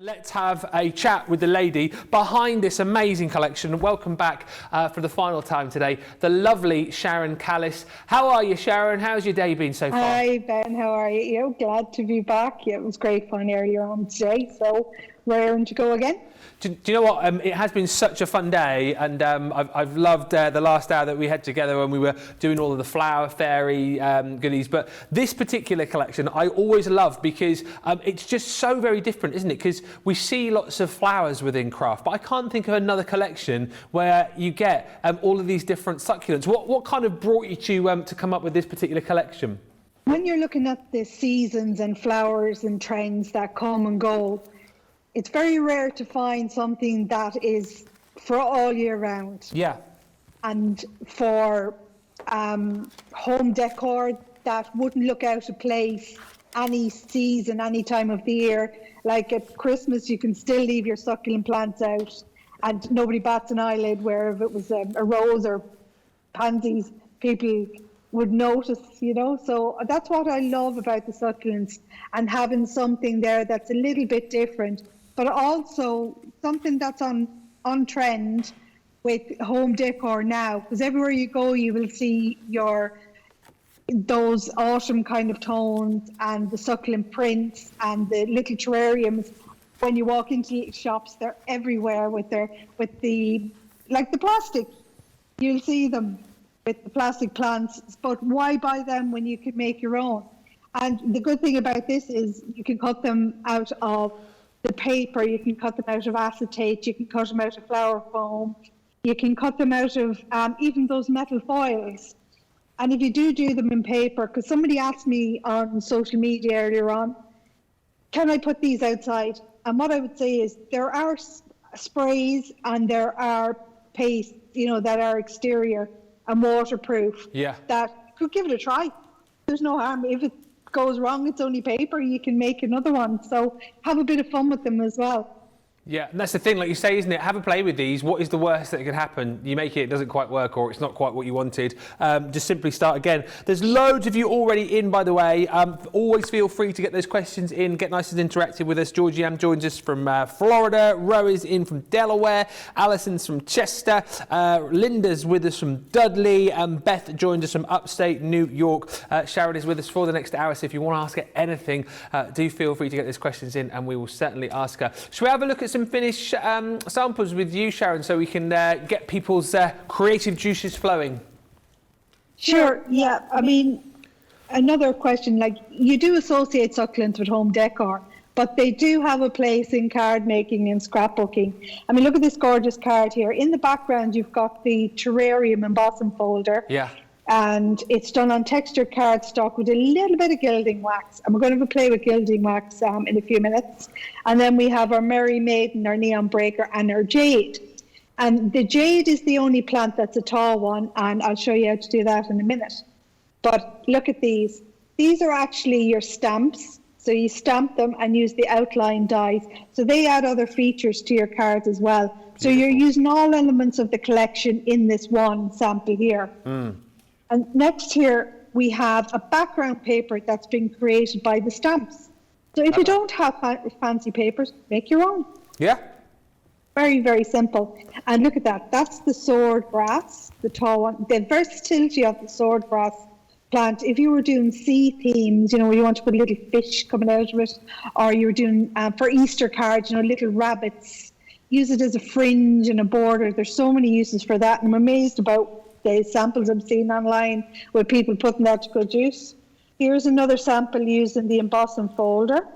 Let's have a chat with the lady behind this amazing collection. Welcome back for the final time today, the lovely Sharon Callis. How are you, Sharon? How's your day been so far? Hi, Ben. How are you? Glad to be back. Yeah, it was great fun earlier on today, so raring to go again. Do you know what? It has been such a fun day, and I've loved the last hour that we had together when we were doing all of the flower fairy goodies. But this particular collection I always love because it's just so very different, isn't it? Because we see lots of flowers within craft, but I can't think of another collection where you get all of these different succulents. What kind of brought you to come up with this particular collection? When you're looking at the seasons and flowers and trends that come and go, it's very rare to find something that is for all year round. Yeah. And for home decor that wouldn't look out of place any season, any time of the year. Like at Christmas, you can still leave your succulent plants out and nobody bats an eyelid, where if it was a rose or pansies, people would notice, you know. So that's what I love about the succulents, and having something there that's a little bit different, but also something that's on trend with home decor now, because everywhere you go you will see those autumn kind of tones and the succulent prints and the little terrariums. When you walk into little shops, they're everywhere with the plastic. You'll see them with the plastic plants, but why buy them when you could make your own? And the good thing about this is you can cut them out of the paper, you can cut them out of acetate, you can cut them out of flower foam, you can cut them out of even those metal foils. And if you do them in paper, because somebody asked me on social media earlier on, can I put these outside? And what I would say is there are sprays and there are pastes, you know, that are exterior and waterproof. Yeah. That could give it a try. There's no harm. If it goes wrong, it's only paper, you can make another one. So have a bit of fun with them as well. Yeah, and that's the thing, like you say, isn't it? Have a play with these. What is the worst that can happen? You make it doesn't quite work, or it's not quite what you wanted. Just simply start again. There's loads of you already in, by the way. Always feel free to get those questions in. Get nice and interactive with us. Georgianne joins us from Florida. Ro is in from Delaware. Alison's from Chester. Linda's with us from Dudley. Beth joined us from upstate New York. Sharon is with us for the next hour, so if you want to ask her anything, do feel free to get those questions in, and we will certainly ask her. Shall we have a look at some finished samples with you, Sharon, so we can get people's creative juices flowing? Sure, yeah. I mean, another question, like, you do associate succulents with home decor, but they do have a place in card making and scrapbooking. I mean, look at this gorgeous card here. In the background, you've got the Terrarium Embossing folder. Yeah. And it's done on textured cardstock with a little bit of gilding wax. And we're going to have a play with gilding wax in a few minutes. And then we have our Merry Maiden, our Neon Breaker, and our Jade. And the Jade is the only plant that's a tall one, and I'll show you how to do that in a minute. But look at these. These are actually your stamps. So you stamp them and use the outline dies. So they add other features to your cards as well. So you're using all elements of the collection in this one sample here. Mm. And next here, we have a background paper that's been created by the stamps. So if you don't have fancy papers, make your own. Yeah. Very, very simple. And look at that. That's the sword grass, the tall one. The versatility of the sword grass plant. If you were doing sea themes, you know, where you want to put a little fish coming out of it, or you were doing, for Easter cards, you know, little rabbits, use it as a fringe and a border. There's so many uses for that. And I'm amazed about the samples I've seen online with people putting that to good use. Here's another sample using the embossing folder,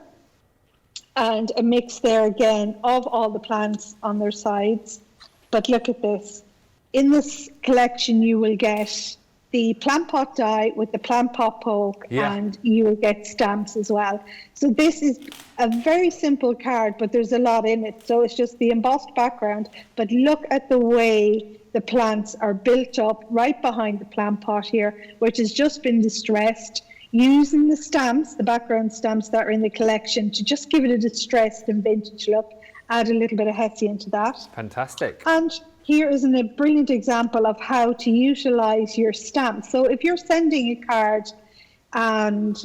and a mix there again of all the plants on their sides. But look at this. In this collection, you will get the plant pot die with the plant pot poke, and you will get stamps as well. So this is a very simple card, but there's a lot in it. So it's just the embossed background, but look at the way the plants are built up right behind the plant pot here, which has just been distressed, using the stamps, the background stamps that are in the collection, to just give it a distressed and vintage look. Add a little bit of Hessie into that. Fantastic. And here is a brilliant example of how to utilize your stamps. So if you're sending a card and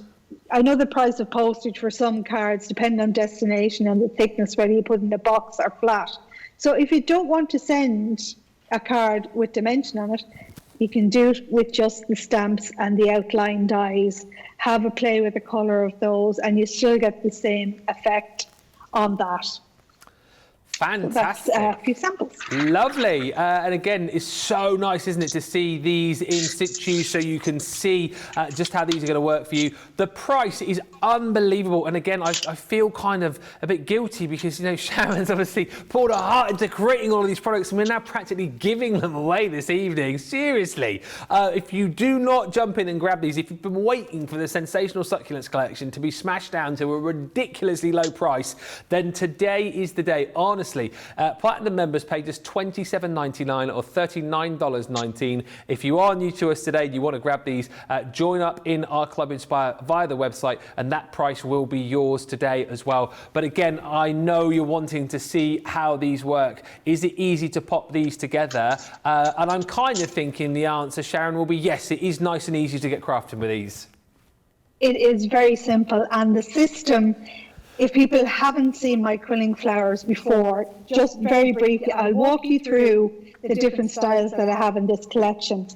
I know the price of postage for some cards, depending on destination and the thickness, whether you put in a box or flat. So if you don't want to send a card with dimension on it, you can do it with just the stamps and the outline dies. Have a play with the colour of those, and you still get the same effect on that. Fantastic. So that's a few samples. Lovely. And again, it's so nice, isn't it, to see these in situ so you can see just how these are going to work for you. The price is unbelievable. And again, I feel kind of a bit guilty because, you know, Sharon's obviously poured her heart into creating all of these products and we're now practically giving them away this evening. Seriously. If you do not jump in and grab these, if you've been waiting for the Sensational Succulents collection to be smashed down to a ridiculously low price, then today is the day. Honestly, Platinum members pay just $27.99 or $39.19. If you are new to us today and you want to grab these, join up in our Club Inspire via the website and that price will be yours today as well. But again, I know you're wanting to see how these work. Is it easy to pop these together? And I'm kind of thinking the answer, Sharon, will be yes, it is nice and easy to get crafting with these. It is very simple, and the system, if people haven't seen my Quilling Flowers before, just very briefly, I'll walk you through the different styles that I have in this collection.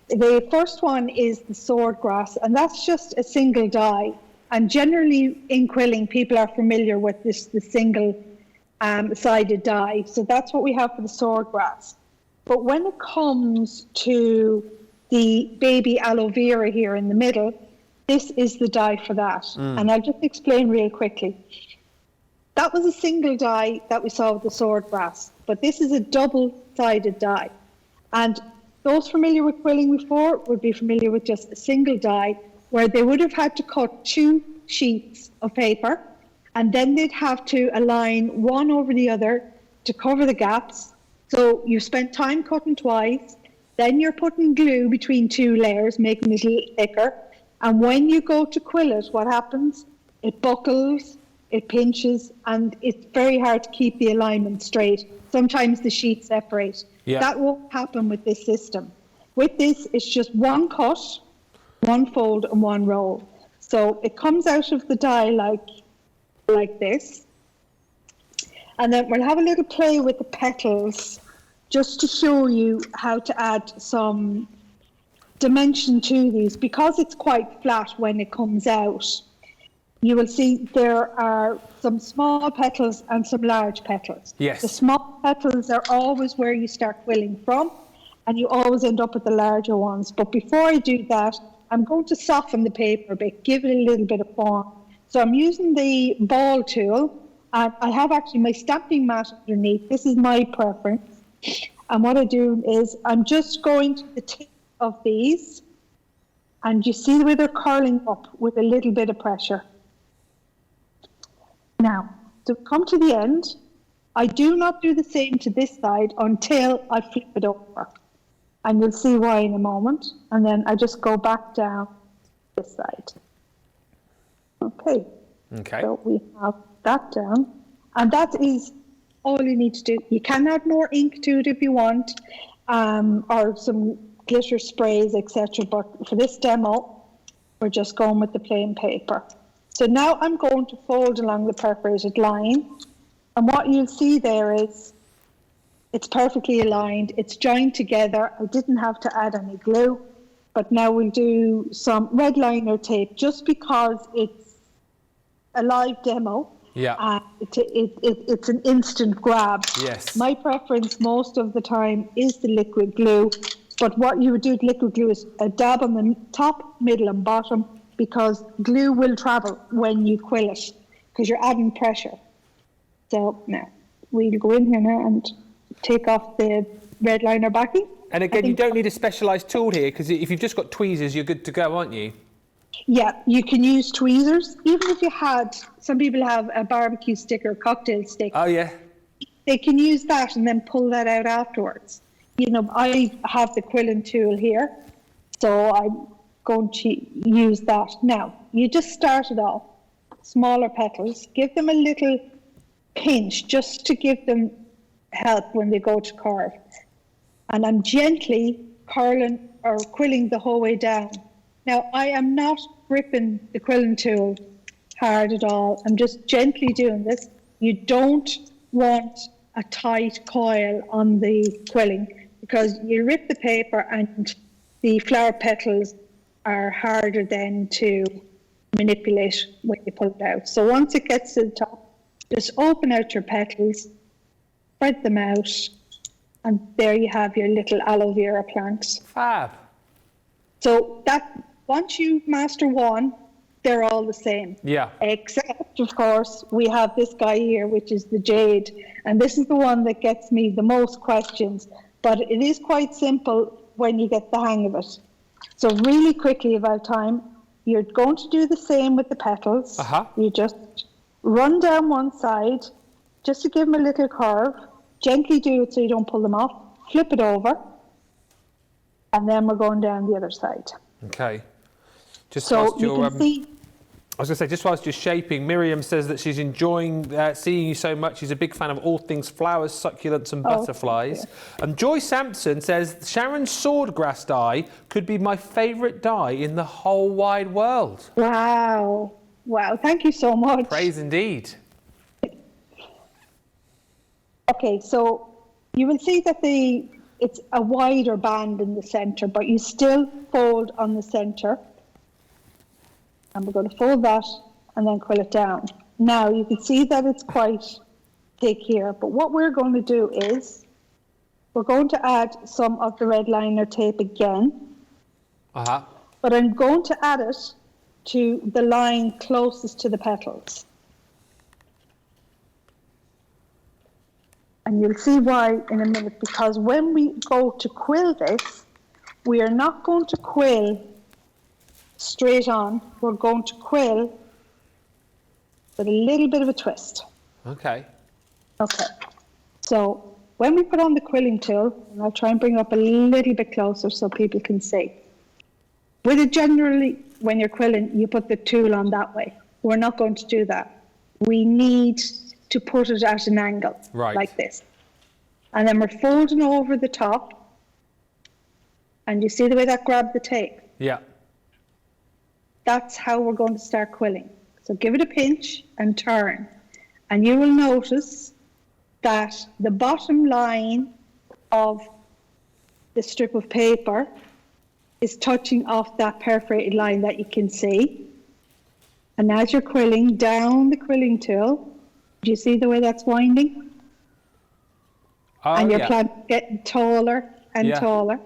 The first one is the swordgrass, and that's just a single die. And generally in quilling, people are familiar with the single sided die. So that's what we have for the swordgrass. But when it comes to the baby aloe vera here in the middle, this is the die for that. And I'll just explain real quickly. That was a single die that we saw with the swordgrass, but this is a double-sided die. And those familiar with quilling before would be familiar with just a single die, where they would have had to cut 2 sheets of paper, and then they'd have to align one over the other to cover the gaps. So you spent time cutting twice, then you're putting glue between 2 layers, making it a little thicker. And when you go to quill it, what happens? It buckles, it pinches, and it's very hard to keep the alignment straight. Sometimes the sheets separate. Yeah. That won't happen with this system. With this, it's just one cut, one fold, and one roll. So it comes out of the die like this. And then we'll have a little play with the petals just to show you how to add some dimension to these. Because it's quite flat when it comes out, you will see there are some small petals and some large petals. Yes. The small petals are always where you start quilling from, and you always end up with the larger ones. But before I do that, I'm going to soften the paper a bit, give it a little bit of form. So I'm using the ball tool, and I have actually my stamping mat underneath. This is my preference. And what I do is I'm just going to the tip of these, and you see where they're curling up with a little bit of pressure. Now, to come to the end, I do not do the same to this side until I flip it over. And you'll see why in a moment. And then I just go back down this side. Okay. So we have that down. And that is all you need to do. You can add more ink to it if you want, or some glitter sprays, etc. But for this demo, we're just going with the plain paper. So now I'm going to fold along the perforated line. And what you'll see there is it's perfectly aligned. It's joined together. I didn't have to add any glue. But now we'll do some red liner tape just because it's a live demo. Yeah. It's an instant grab. Yes. My preference most of the time is the liquid glue. But what you would do with liquid glue is a dab on the top, middle and bottom, because glue will travel when you quill it, because you're adding pressure. So now we'll go in here now and take off the red liner backing. And again, you don't need a specialised tool here, because if you've just got tweezers, you're good to go, aren't you? Yeah, you can use tweezers. Even if you had, some people have a barbecue stick or cocktail stick. Oh, yeah. They can use that and then pull that out afterwards. You know, I have the quilling tool here, so I'm going to use that. Now, you just start it off, smaller petals, give them a little pinch just to give them help when they go to carve. And I'm gently curling or quilling the whole way down. Now, I am not gripping the quilling tool hard at all. I'm just gently doing this. You don't want a tight coil on the quilling because you rip the paper and the flower petals are harder then to manipulate when you pull it out. So once it gets to the top, just open out your petals, spread them out, and there you have your little aloe vera plant. Fab. So that once you master one, they're all the same. Yeah. Except, of course, we have this guy here, which is the Jade. And this is the one that gets me the most questions. But it is quite simple when you get the hang of it. So really quickly, about time, you're going to do the same with the petals. You just run down one side, just to give them a little curve. Gently do it so you don't pull them off. Flip it over. And then we're going down the other side. Okay. Just so you can see... I was going to say, just whilst you're shaping, Miriam says that she's enjoying seeing you so much. She's a big fan of all things flowers, succulents and butterflies. Yeah. Joy Sampson says, Sharon's swordgrass die could be my favourite die in the whole wide world. Wow. Wow, thank you so much. Praise indeed. Okay, so you will see that it's a wider band in the centre, but you still fold on the centre. And we're going to fold that and then quill it down. Now you can see that it's quite thick here, but what we're going to do is we're going to add some of the red liner tape again. But I'm going to add it to the line closest to the petals. And you'll see why in a minute, because when we go to quill this, we are not going to quill straight on. We're going to quill with a little bit of a twist. Okay. Okay. So when we put on the quilling tool, and I'll try and bring it up a little bit closer so people can see. With it generally, when you're quilling, you put the tool on that way. We're not going to do that. We need to put it at an angle, like this. And then we're folding over the top. And you see the way that grabbed the tape? Yeah. That's how we're going to start quilling. So give it a pinch and turn. And you will notice that the bottom line of the strip of paper is touching off that perforated line that you can see. And as you're quilling down the quilling tool, do you see the way that's winding? And your plant getting taller and taller.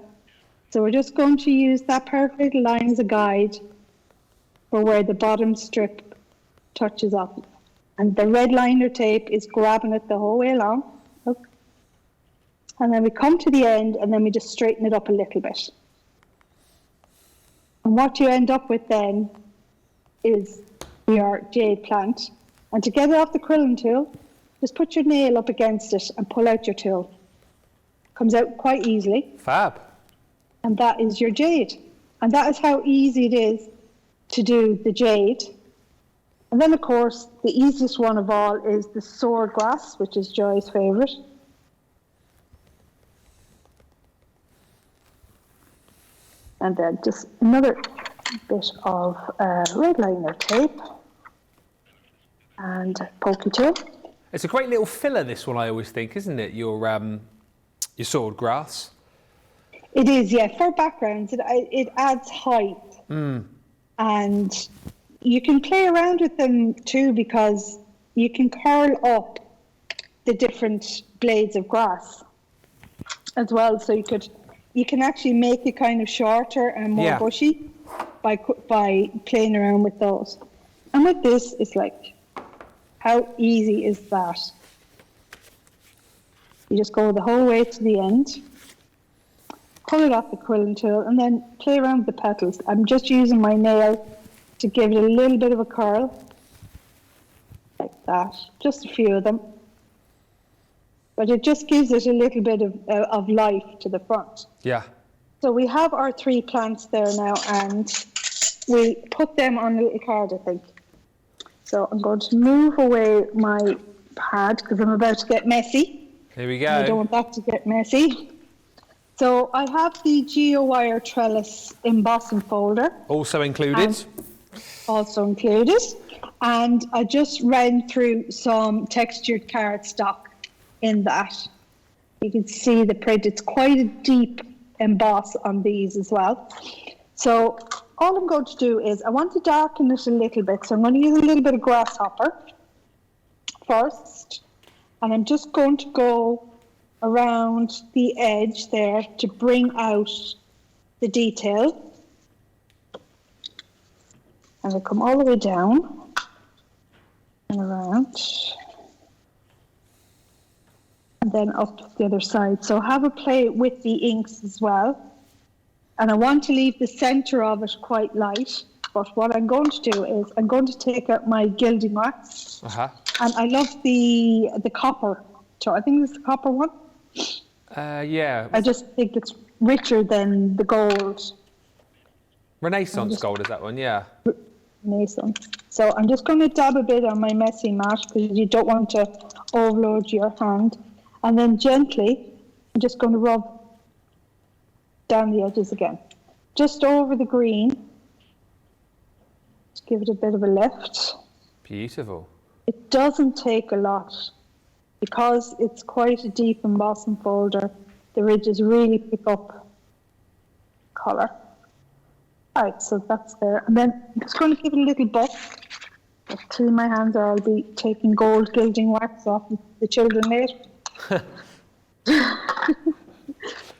So we're just going to use that perforated line as a guide for where the bottom strip touches up. And the red liner tape is grabbing it the whole way along. Look. And then we come to the end and then we just straighten it up a little bit. And what you end up with then is your jade plant. And to get it off the quilling tool, just put your nail up against it and pull out your tool. Comes out quite easily. Fab. And that is your jade. And that is how easy it is to do the jade. And then, of course, the easiest one of all is the swordgrass, which is Joy's favourite. And then just another bit of red liner tape and pokey tool. It's a great little filler, this one, I always think, isn't it? Your swordgrass. It is, yeah. For backgrounds, it adds height. And you can play around with them too, because you can curl up the different blades of grass as well. So you can actually make it kind of shorter and more bushy by playing around with those. And with this, it's like, how easy is that? You just go the whole way to the end, pull it off the quilling tool, and then play around with the petals. I'm just using my nail to give it a little bit of a curl, like that, just a few of them. But it just gives it a little bit of life to the front. Yeah. So we have our 3 plants there now, and we put them on a little card, I think. So I'm going to move away my pad because I'm about to get messy. Here we go. I don't want that to get messy. So I have the GeoWire Trellis embossing folder. Also included. also included. And I just ran through some textured cardstock in that. You can see the print. It's quite a deep emboss on these as well. So all I'm going to do is I want to darken it a little bit. So I'm going to use a little bit of grasshopper first. And I'm just going to go around the edge there to bring out the detail. And I come all the way down and around. And then up the other side. So have a play with the inks as well. And I want to leave the center of it quite light. But what I'm going to do is I'm going to take out my gilding wax. And I love the copper. So I think it's the copper one. Yeah. I just think it's richer than the gold. Renaissance gold is that one, yeah. Renaissance. So I'm just going to dab a bit on my messy mat because you don't want to overload your hand. And then gently, I'm just going to rub down the edges again. Just over the green. Just give it a bit of a lift. Beautiful. It doesn't take a lot because it's quite a deep embossing folder. The ridges really pick up colour. All right, so that's there. And then I'm just going to give it a little buff. I'll clean my hands or I'll be taking gold gilding wax off the children later.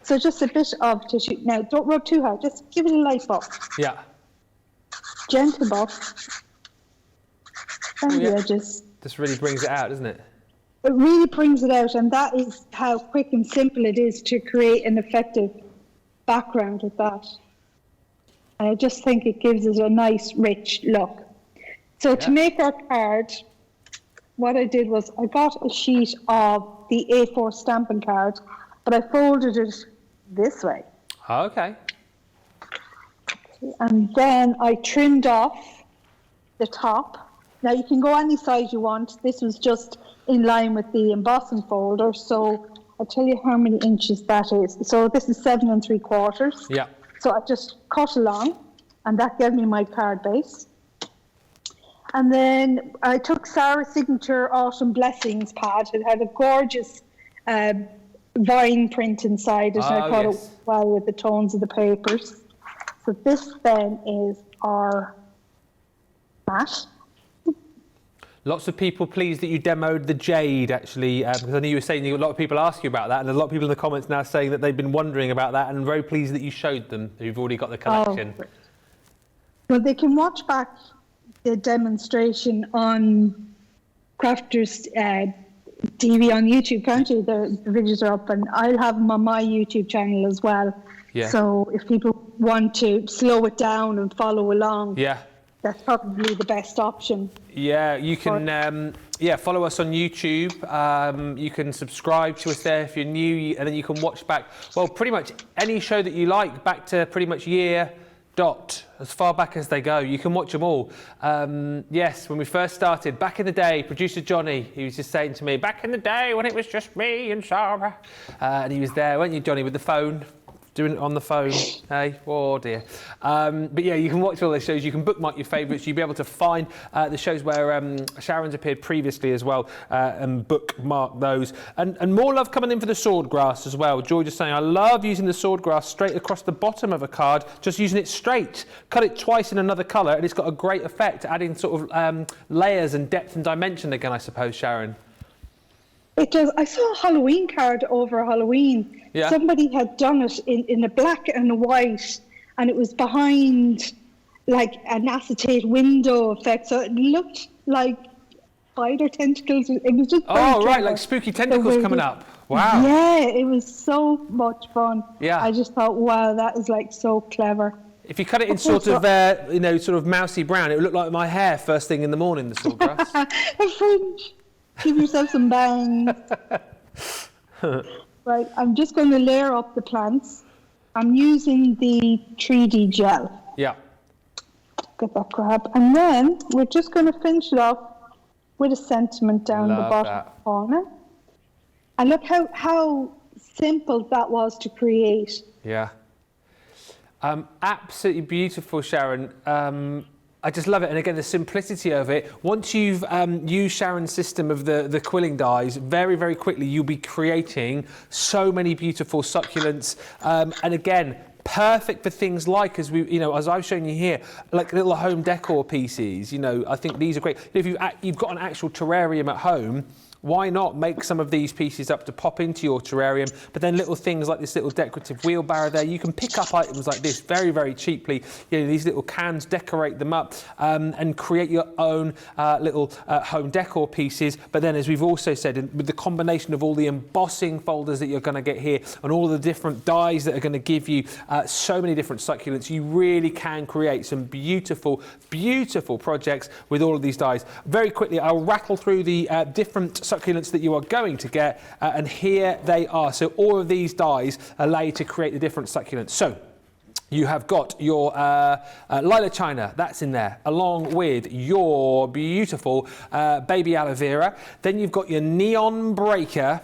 So just a bit of tissue. Now, don't rub too hard. Just give it a light buff. Yeah. Gentle buff. And the edges. This really brings it out, doesn't it? It really brings it out, and that is how quick and simple it is to create an effective background with that. And I just think it gives it a nice, rich look. So to make our card, what I did was I got a sheet of the A4 stamping card, but I folded it this way. Okay. And then I trimmed off the top. Now you can go any size you want. This was just in line with the embossing folder. So I'll tell you how many inches that is. So this is 7 3/4. Yeah. So I just cut along and that gave me my card base. And then I took Sarah's signature Autumn Blessings pad. It had a gorgeous vine print inside it. And I thought it went well with the tones of the papers. So this then is our mat. Lots of people pleased that you demoed the Jade, actually, because I know you were saying a lot of people ask you about that, and there's a lot of people in the comments now saying that they've been wondering about that, and very pleased that you showed them, who've already got the collection. Oh. Well, they can watch back the demonstration on Crafters TV on YouTube, can't you? The videos are up, and I'll have them on my YouTube channel as well. Yeah. So if people want to slow it down and follow along, that's probably the best option. Yeah, you can follow us on YouTube. You can subscribe to us there if you're new, and then you can watch back, well, pretty much any show that you like, back to pretty much year dot, as far back as they go. You can watch them all. Yes, when we first started, back in the day, producer Johnny, he was just saying to me, back in the day when it was just me and Sarah. And he was there, weren't you, Johnny, with the phone? Doing it on the phone, hey? Oh dear. But yeah, you can watch all those shows. You can bookmark your favourites. You'll be able to find the shows where Sharon's appeared previously as well, and bookmark those. And more love coming in for the swordgrass as well. George is saying, I love using the swordgrass straight across the bottom of a card, just using it straight. Cut it twice in another colour, and it's got a great effect, adding sort of layers and depth and dimension again, I suppose, Sharon. It does. I saw a Halloween card over Halloween. Yeah. Somebody had done it in a black and a white, and it was behind like an acetate window effect. So it looked like spider tentacles. It was just right, like spooky tentacles coming up. Wow. Yeah, it was so much fun. Yeah. I just thought, wow, that is like so clever. If you cut it in sort of, sort of mousy brown, it would look like my hair first thing in the morning, the swordgrass. A fringe. Give yourself some bangs. Right, I'm just going to layer up the plants. I'm using the 3D gel. Yeah. Get that grab. And then we're just going to finish it off with a sentiment down the bottom corner. And look how simple that was to create. Yeah. Absolutely beautiful, Sharon. I just love it. And again, the simplicity of it. Once you've used Sharon's system of the quilling dies, very, very quickly, you'll be creating so many beautiful succulents. And again, perfect for things like, as I've shown you here, like little home decor pieces. I think these are great. If you've got an actual terrarium at home, why not make some of these pieces up to pop into your terrarium? But then little things like this little decorative wheelbarrow there, you can pick up items like this very, very cheaply. These little cans, decorate them up and create your own little home decor pieces. But then, as we've also said, with the combination of all the embossing folders that you're going to get here and all the different dies that are going to give you so many different succulents, you really can create some beautiful, beautiful projects with all of these dies. Very quickly, I'll rattle through the different succulents that you are going to get, and here they are. So all of these dies allow you to create the different succulents. So you have got your lilac china, that's in there, along with your beautiful baby aloe vera. Then you've got your neon breaker.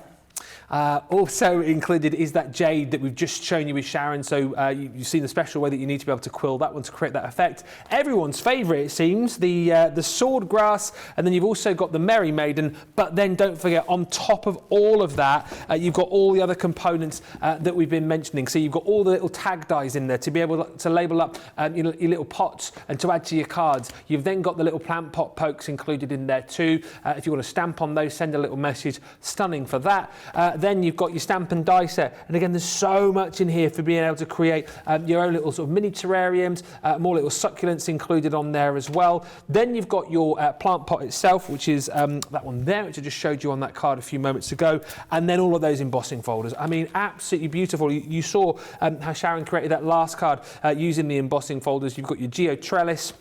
Also included is that jade that we've just shown you with Sharon. So you've seen the special way that you need to be able to quill that one to create that effect. Everyone's favourite, it seems, the sword grass, and then you've also got the Merry Maiden. But then don't forget, on top of all of that, you've got all the other components that we've been mentioning. So you've got all the little tag dies in there to be able to label up your little pots and to add to your cards. You've then got the little plant pot pokes included in there too. If you want to stamp on those, send a little message. Stunning for that. Then you've got your stamp and die set. And again, there's so much in here for being able to create your own little sort of mini terrariums, more little succulents included on there as well. Then you've got your plant pot itself, which is that one there, which I just showed you on that card a few moments ago. And then all of those embossing folders. I mean, absolutely beautiful. You saw how Sharon created that last card using the embossing folders. You've got your Geo Trellis.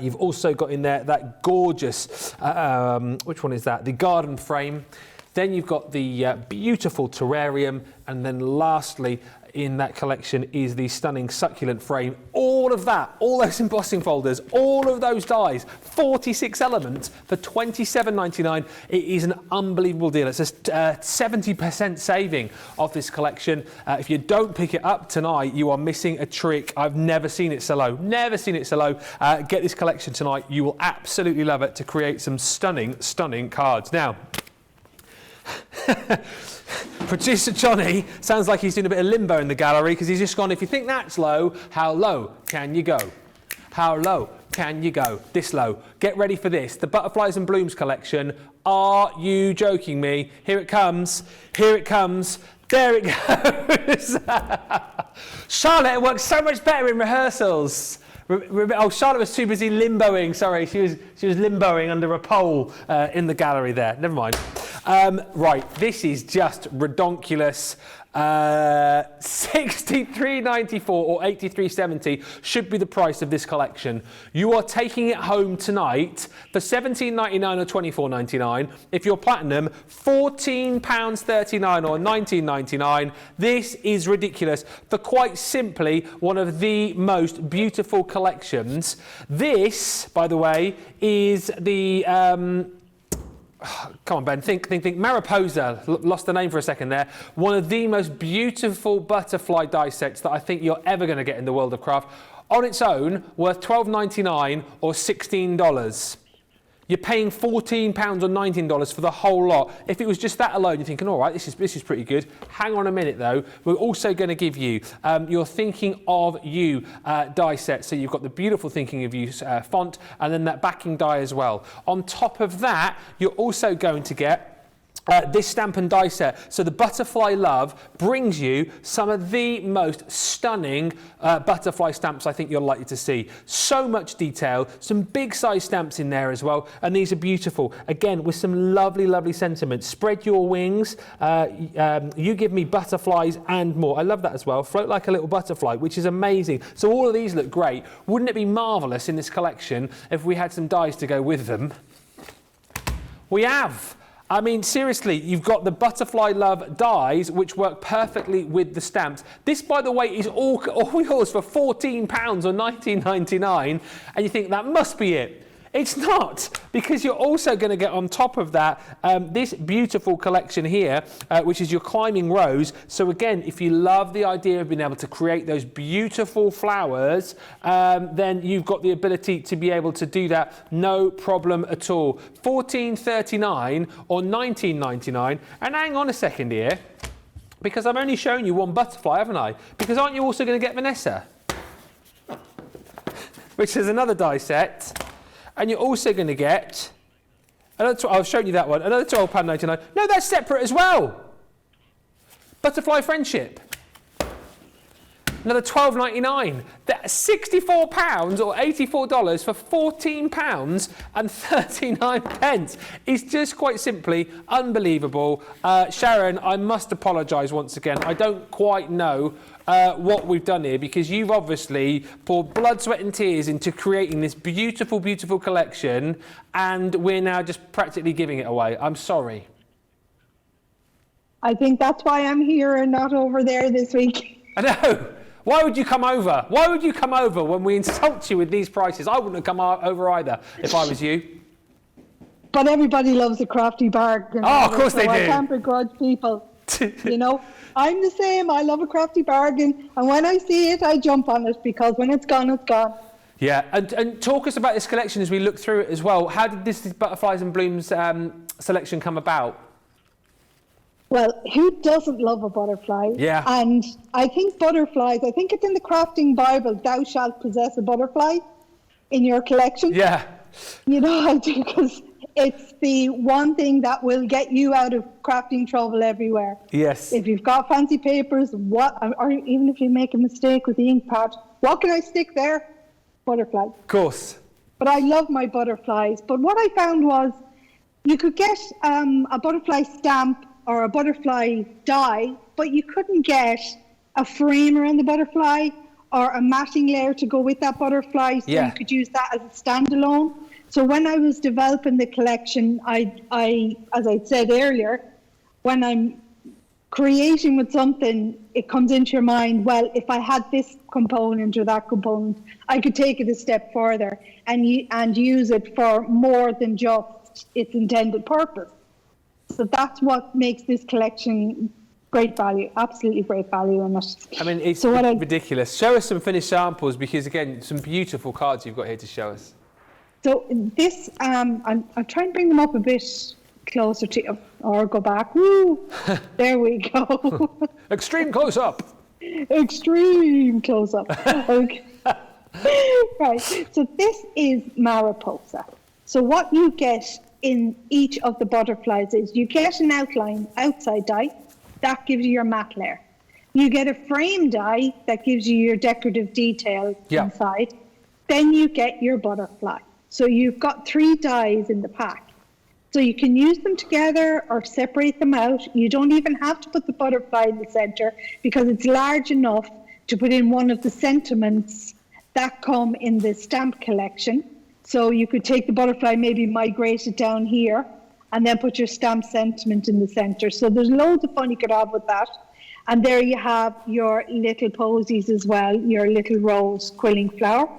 You've also got in there that gorgeous, which one is that? The garden frame. Then you've got the beautiful terrarium, and then lastly in that collection is the stunning succulent frame. All of that, all those embossing folders, all of those dies, 46 elements for $27.99. It is an unbelievable deal. It's a 70% saving of this collection. If you don't pick it up tonight, you are missing a trick. I've never seen it so low. Never seen it so low. Get this collection tonight. You will absolutely love it to create some stunning, stunning cards. Now, Producer Johnny sounds like he's doing a bit of limbo in the gallery because he's just gone, if you think that's low, how low can you go? How low can you go? This low. Get ready for this. The Butterflies and Blooms collection. Are you joking me? Here it comes. Here it comes. There it goes. Charlotte, it works so much better in rehearsals. Oh, Charlotte was too busy limboing. Sorry, she was limboing under a pole in the gallery there. Never mind. Right, this is just redonkulous. $63.94 or $83.70 should be the price of this collection. You are taking it home tonight for $17.99 or $24.99. If you're platinum, £14.39 or $19.99. This is ridiculous for quite simply one of the most beautiful collections. This, by the way, is the come on, Ben, think. Mariposa, lost the name for a second there. One of the most beautiful butterfly die sets that I think you're ever going to get in the world of craft. On its own, worth $12.99 or $16. You're paying £14 or $19 for the whole lot. If it was just that alone, you're thinking, all right, this is pretty good. Hang on a minute, though. We're also going to give you your Thinking of You die set. So you've got the beautiful Thinking of You font and then that backing die as well. On top of that, you're also going to get this stamp and die set. So the Butterfly Love brings you some of the most stunning butterfly stamps I think you're likely to see. So much detail, some big size stamps in there as well, and these are beautiful. Again, with some lovely, lovely sentiments. Spread your wings, you give me butterflies and more. I love that as well. Float like a little butterfly, which is amazing. So all of these look great. Wouldn't it be marvellous in this collection if we had some dies to go with them? We have. I mean, seriously, you've got the Butterfly Love dies, which work perfectly with the stamps. This, by the way, is all yours for £14 or $19.99, and you think that must be it. It's not, because you're also going to get on top of that this beautiful collection here, which is your climbing rose. So again, if you love the idea of being able to create those beautiful flowers, then you've got the ability to be able to do that, no problem at all. $14.39 or $19.99. And hang on a second here, because I've only shown you one butterfly, haven't I? Because aren't you also going to get Vanessa? Which is another die set. And you're also going to get, I've shown you that one, another £12.99. No, that's separate as well. Butterfly Friendship. Another £12.99. That's £64 or $84 for £14 and 39 pence. It's just quite simply unbelievable. Sharon, I must apologise once again. I don't quite know what we've done here, because you've obviously poured blood, sweat and tears into creating this beautiful, beautiful collection, and we're now just practically giving it away. I'm sorry. I think that's why I'm here and not over there this week. I know. Why would you come over? Why would you come over when we insult you with these prices? I wouldn't have come over either if I was you. But everybody loves a crafty bargain. Oh, of course they do. I can't begrudge people. You know, I'm the same. I love a crafty bargain. And when I see it, I jump on it, because when it's gone, it's gone. Yeah, and talk us about this collection as we look through it as well. How did this Butterflies and Blooms selection come about? Well, who doesn't love a butterfly? Yeah. And I think butterflies, I think it's in the crafting Bible, thou shalt possess a butterfly in your collection. Yeah. You know, I do, because it's the one thing that will get you out of crafting trouble everywhere. Yes. If you've got fancy papers, or even if you make a mistake with the ink pad, what can I stick there? Butterfly. Of course. But I love my butterflies. But what I found was you could get a butterfly stamp or a butterfly die, but you couldn't get a frame around the butterfly or a matting layer to go with that butterfly, so you could use that as a standalone. So when I was developing the collection, I as I said earlier, when I'm creating with something, it comes into your mind, well, if I had this component or that component, I could take it a step further and use it for more than just its intended purpose. So that's what makes this collection great value, absolutely great value in it. I mean, it's ridiculous. Show us some finished samples, because again, some beautiful cards you've got here to show us. So this, I'll try and bring them up a bit closer to you, or go back. Woo! There we go. Extreme close up. Extreme close up. Okay. Right. So this is Mariposa. So what you get in each of the butterflies is you get an outline outside die that gives you your matte layer. You get a frame die that gives you your decorative details inside. Then you get your butterfly. So you've got 3 dies in the pack. So you can use them together or separate them out. You don't even have to put the butterfly in the center, because it's large enough to put in one of the sentiments that come in the stamp collection. So you could take the butterfly, maybe migrate it down here, and then put your stamp sentiment in the center. So there's loads of fun you could have with that. And there you have your little posies as well, your little rose quilling flower.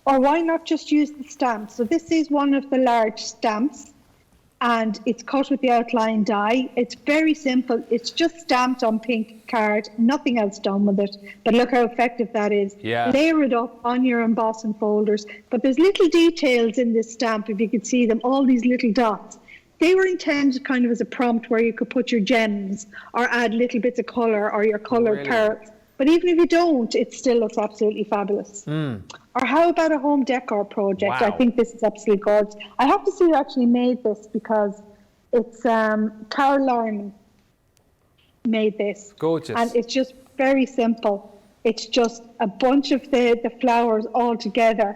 Or why not just use the stamp? So this is one of the large stamps, and it's cut with the outline die. It's very simple. It's just stamped on pink card, nothing else done with it. But look how effective that is. Yeah. Layer it up on your embossing folders. But there's little details in this stamp, if you could see them, all these little dots. They were intended kind of as a prompt where you could put your gems or add little bits of colour or your coloured parrots. But even if you don't, it still looks absolutely fabulous. Or how about a home decor project? Wow. I think this is absolutely gorgeous. I have to see who actually made this, because it's Carol Lorman made this. Gorgeous. And it's just very simple. It's just a bunch of the flowers all together,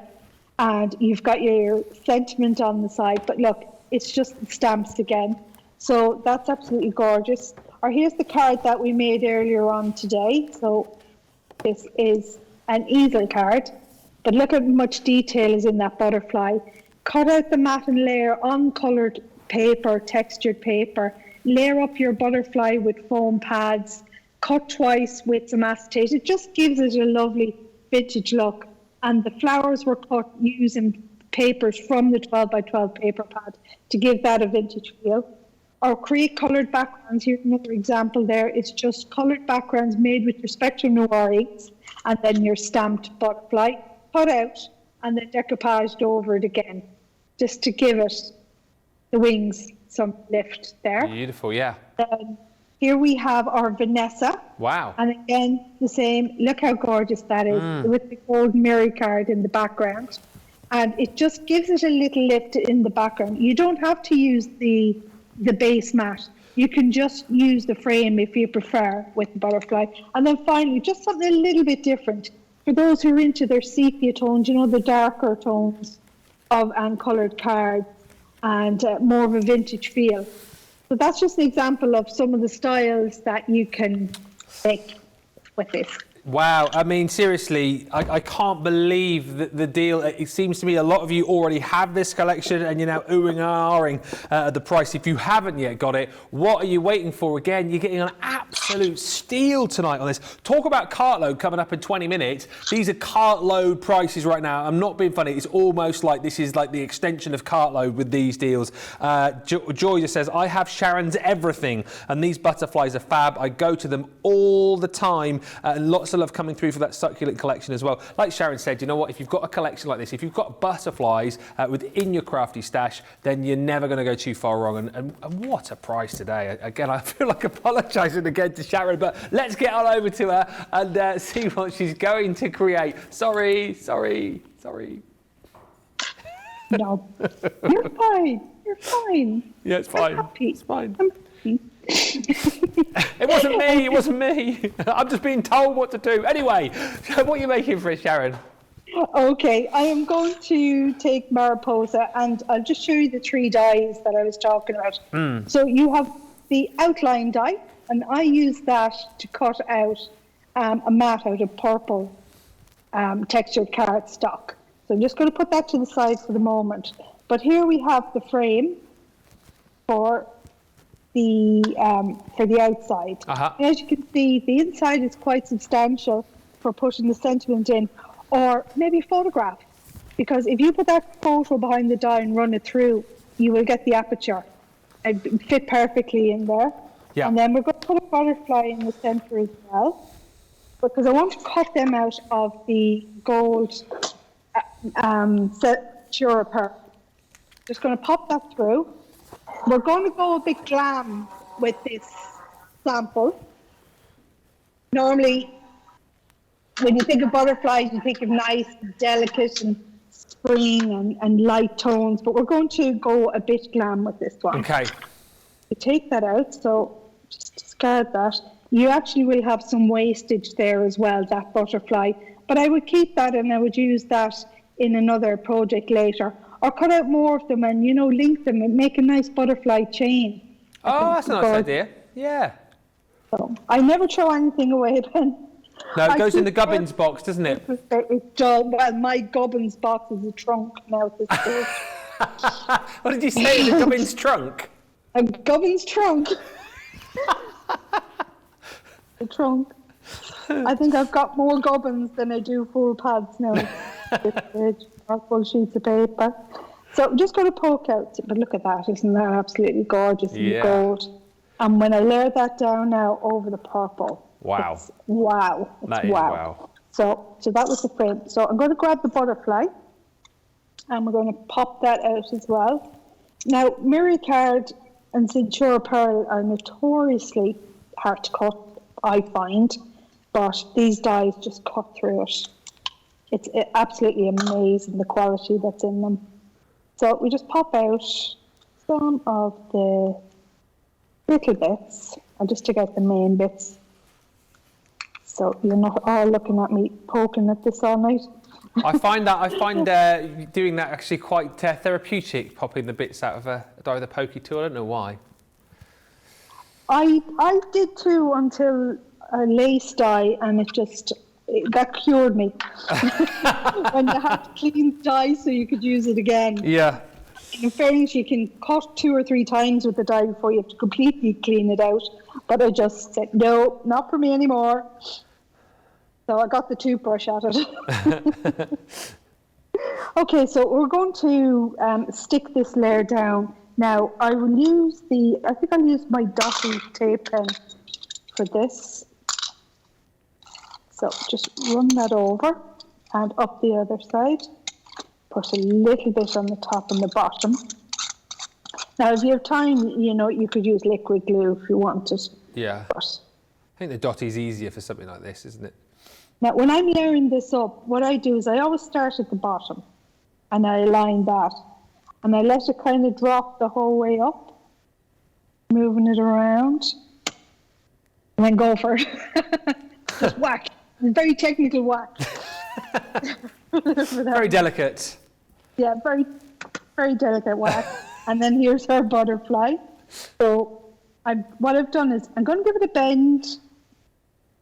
and you've got your sentiment on the side. But look, it's just stamps again. So that's absolutely gorgeous. Or here's the card that we made earlier on today. So this is an easel card, but look how much detail is in that butterfly. Cut out the matting layer on coloured paper, textured paper, layer up your butterfly with foam pads, cut twice with some acetate. It just gives it a lovely vintage look. And the flowers were cut using papers from the 12 by 12 paper pad to give that a vintage feel. Or create coloured backgrounds. Here's another example there. It's just coloured backgrounds made with your Spectrum Noir inks and then your stamped butterfly cut out and then decoupaged over it again, just to give it the wings some lift there. Beautiful, yeah. Here we have our Vanessa. Wow. And again, the same. Look how gorgeous that is with the gold mirror card in the background. And it just gives it a little lift in the background. You don't have to use the base mat. You can just use the frame if you prefer with the butterfly. And then finally, just something a little bit different. For those who are into their sepia tones, you know, the darker tones and coloured cards and more of a vintage feel. So that's just an example of some of the styles that you can make with this. Wow, I mean, seriously, I can't believe the deal. It seems to me a lot of you already have this collection and you're now oohing and ahhing at the price. If you haven't yet got it, what are you waiting for? Again, you're getting an absolute steal tonight on this. Talk about Cartload coming up in 20 minutes. These are Cartload prices right now. I'm not being funny. It's almost like this is like the extension of Cartload with these deals. Joy just says, I have Sharon's everything and these butterflies are fab. I go to them all the time and lots of love coming through for that succulent collection as well. Like Sharon said, you know what, if you've got a collection like this, if you've got butterflies within your crafty stash, then you're never going to go too far wrong. And what a price today. Again, I feel like apologising again to Sharon, but let's get on over to her and see what she's going to create. Sorry. No, you're fine. You're fine. Yeah, it's fine. I'm happy. It's fine. I'm happy. It wasn't me. I'm just being told what to do. Anyway, what are you making for us, Sharon? Okay, I am going to take Mariposa and I'll just show you the 3 dies that I was talking about. So you have the outline die, and I use that to cut out a mat out of purple textured cardstock. So I'm just going to put that to the side for the moment. But here we have the frame for the outside. And as you can see, the inside is quite substantial for putting the sentiment in, or maybe photograph, because if you put that photo behind the die and run it through, you will get the aperture and fit perfectly in there. Yeah. And then we're going to put a butterfly in the center as well, because I want to cut them out of the gold Sure Pearl. Just going to pop that through. We're going to go a bit glam with this sample. Normally, when you think of butterflies, you think of nice, delicate and spring and light tones, but we're going to go a bit glam with this one. Okay. You take that out, so just discard that. You actually will have some wastage there as well, that butterfly, but I would keep that and I would use that in another project later. Or cut out more of them and, you know, link them and make a nice butterfly chain. Oh, that's a nice idea. Yeah. So I never throw anything away, Ben. No, it goes in the gubbins box, doesn't it? Well, my gubbins box is a trunk now at this stage. What did you say? The gubbins trunk? A gubbins trunk. The trunk. I think I've got more gubbins than I do full pads now. Or full sheets of paper. So I'm just going to poke out, but look at that, isn't that absolutely gorgeous in the gold? And when I layer that down now over the purple, wow. It's wow. That is wow. So that was the frame. So I'm going to grab the butterfly and we're going to pop that out as well. Now, Mirror Card and Centura Pearl are notoriously hard to cut, I find, but these dies just cut through it. It's absolutely amazing, the quality that's in them. So we just pop out some of the little bits. I'll just take out the main bits. So you're not all looking at me poking at this all night. I find doing that actually quite therapeutic, popping the bits out of a die with a pokey tool. I don't know why. I did too until a lace die, and that cured me. When you had to clean the die so you could use it again. Yeah. In fairness, you can cut 2 or 3 times with the die before you have to completely clean it out. But I just said, no, not for me anymore. So I got the toothbrush at it. Okay, so we're going to stick this layer down. Now, I will use I think I'll use my dotty tape pen for this. So just run that over and up the other side. Put a little bit on the top and the bottom. Now, if you have time, you know, you could use liquid glue if you wanted. Yeah. But I think the dotty's easier for something like this, isn't it? now, when I'm layering this up, what I do is I always start at the bottom and I align that. And I let it kind of drop the whole way up, moving it around, and then go for it. Just whack. Very technical whack. Very delicate. Yeah, very, very delicate whack. And then here's our butterfly. So what I've done is I'm going to give it a bend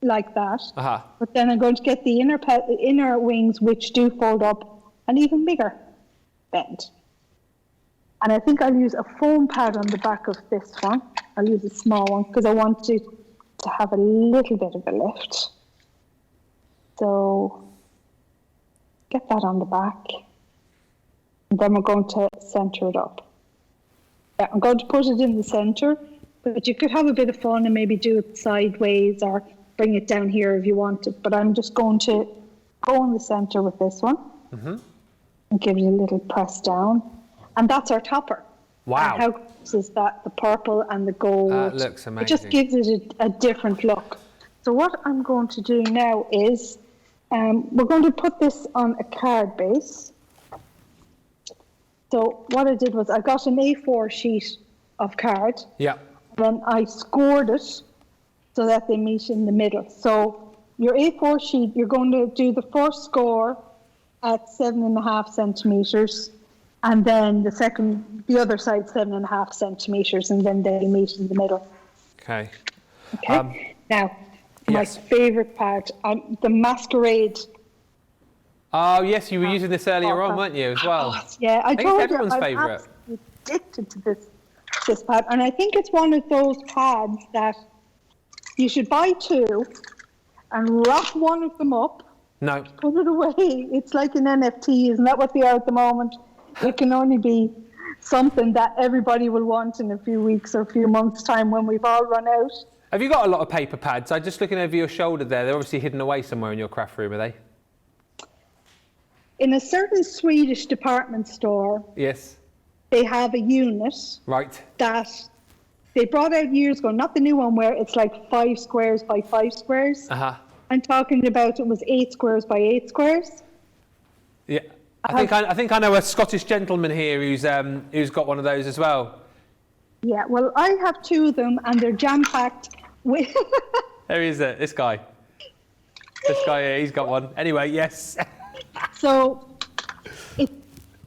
like that. Uh-huh. But then I'm going to get the inner wings, which do fold up, an even bigger bend. And I think I'll use a foam pad on the back of this one. I'll use a small one because I want it to have a little bit of a lift. So get that on the back. And then we're going to center it up. Yeah, I'm going to put it in the center, but you could have a bit of fun and maybe do it sideways or bring it down here if you want it. But I'm just going to go in the center with this one and give it a little press down. And that's our topper. Wow. And how close is that? The purple and the gold. That looks amazing. It just gives it a different look. So what I'm going to do now is we're going to put this on a card base. So what I did was I got an A4 sheet of card. Yeah. Then I scored it so that they meet in the middle. So your A4 sheet, you're going to do the first score at 7.5 centimeters. And then the other side, 7.5 centimeters, and then they meet in the middle. Okay. Okay. Now, yes. my favourite part, the masquerade. Oh yes, you were using this earlier on, weren't you, as well? Oh, yeah, I think told it's everyone's you, I'm favourite. absolutely addicted to this pad, and I think it's one of those pads that you should buy two and wrap one of them up. No. Put it away. It's like an NFT, isn't that what they are at the moment? It can only be something that everybody will want in a few weeks or a few months' time when we've all run out. Have you got a lot of paper pads? I'm just looking over your shoulder there. They're obviously hidden away somewhere in your craft room, are they? In a certain Swedish department store, Yes. they have a unit Right. that they brought out years ago, not the new one where it's like 5 squares by 5 squares. Uh-huh. I'm talking about it was 8 squares by 8 squares. Yeah. I think I know a Scottish gentleman here who's got one of those as well. Yeah, well, I have 2 of them, and they're jam-packed with... There he is, this guy. This guy here, he's got one. Anyway, yes. So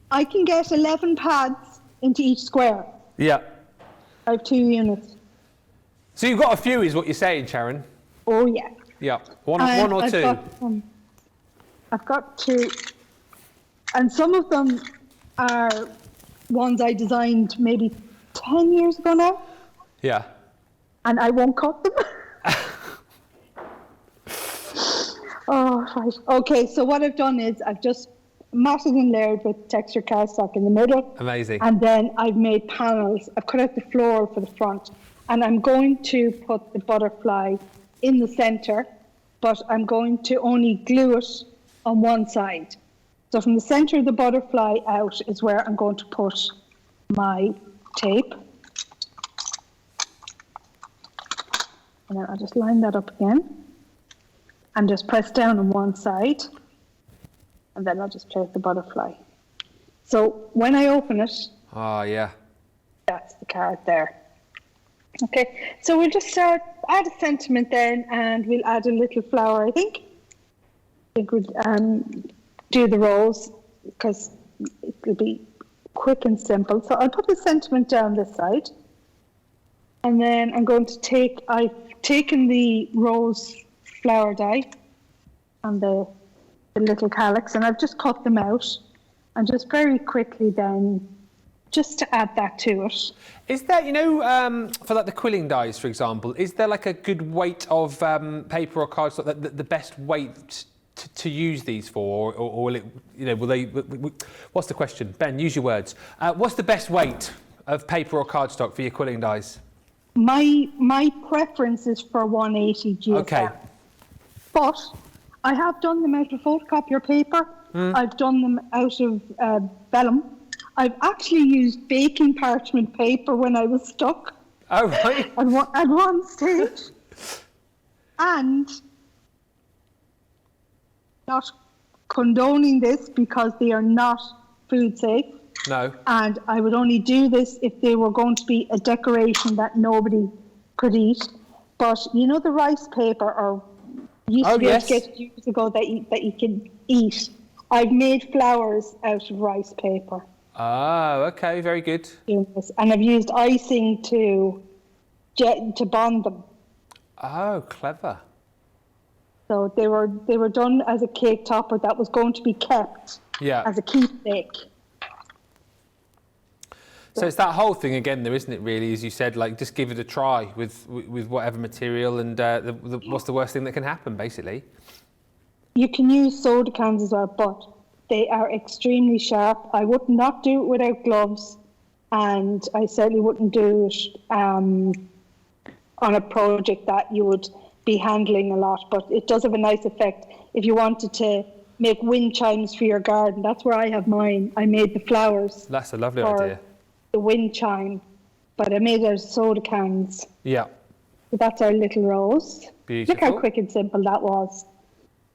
I can get 11 pads into each square. Yeah. I have 2 units. So you've got a few, is what you're saying, Sharon? Oh, yeah. Yeah. One or two? I've got 2. And some of them are ones I designed maybe 10 years ago now. Yeah. And I won't cut them. Oh, right. Okay, so what I've done is I've just matted and layered with textured cardstock in the middle. Amazing. And then I've made panels. I've cut out the floor for the front. And I'm going to put the butterfly in the center, but I'm going to only glue it on one side. So from the center of the butterfly out is where I'm going to put my tape. And then I'll just line that up again. And just press down on one side. And then I'll just place the butterfly. So when I open it, Oh, yeah. that's the card there. Okay, so we'll just add a sentiment then, and we'll add a little flower, I think. I think we'll do the rose, because it will be quick and simple. So I'll put the sentiment down this side. And then I'm going to I've taken the rose flower die and the little calyx, and I've just cut them out. And just very quickly then, just to add that to it. Is there, for like the quilling dies, for example, is there like a good weight of paper or cardstock, the best weight to use these for, or will it, will they? What's the question, Ben? Use your words. What's the best weight of paper or cardstock for your quilling dies? My preference is for 180 GSM. Okay. But I have done them out of photocopier paper. I've done them out of vellum. I've actually used baking parchment paper when I was stuck. Oh, right. At one stage. And not condoning this because they are not food safe. No. And I would only do this if they were going to be a decoration that nobody could eat. But the rice paper, or used to be able to get years ago that you can eat. I've made flowers out of rice paper. Oh, okay, very good. And I've used icing to bond them. Oh, clever. So they were done as a cake topper that was going to be kept as a keepsake. So it's that whole thing again, there, isn't it? Really, as you said, like just give it a try with whatever material, and what's the worst thing that can happen, basically? You can use soda cans as well, but they are extremely sharp. I would not do it without gloves, and I certainly wouldn't do it on a project that you would be handling a lot. But it does have a nice effect if you wanted to make wind chimes for your garden. That's where I have mine. I made the flowers. That's a lovely idea. The wind chime, but I made out of soda cans. Yeah. So that's our little rose. Beautiful. Look how quick and simple that was.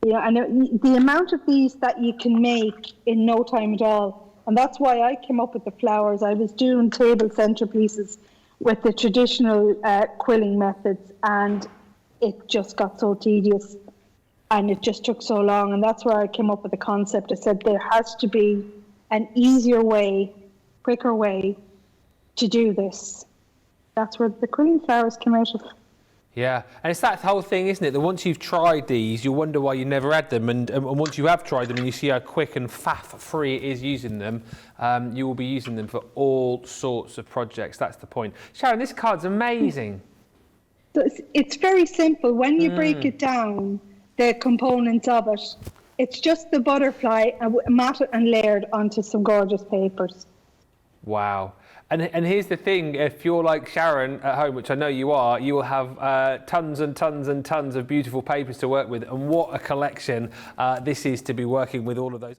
And the amount of these that you can make in no time at all. And that's why I came up with the flowers. I was doing table centerpieces with the traditional quilling methods, and it just got so tedious and it just took so long. And that's where I came up with the concept. I said there has to be an easier way, quicker way to do this. That's where the Quilling Flowers came out of. Yeah, and it's that whole thing, isn't it, that once you've tried these, you'll wonder why you never had them, and once you have tried them and you see how quick and faff-free it is using them, you will be using them for all sorts of projects. That's the point. Sharon, this card's amazing. So it's very simple. When you break it down, the components of it, it's just the butterfly matted and layered onto some gorgeous papers. Wow. And here's the thing, if you're like Sharon at home, which I know you are, you will have tons and tons and tons of beautiful papers to work with. And what a collection this is to be working with all of those.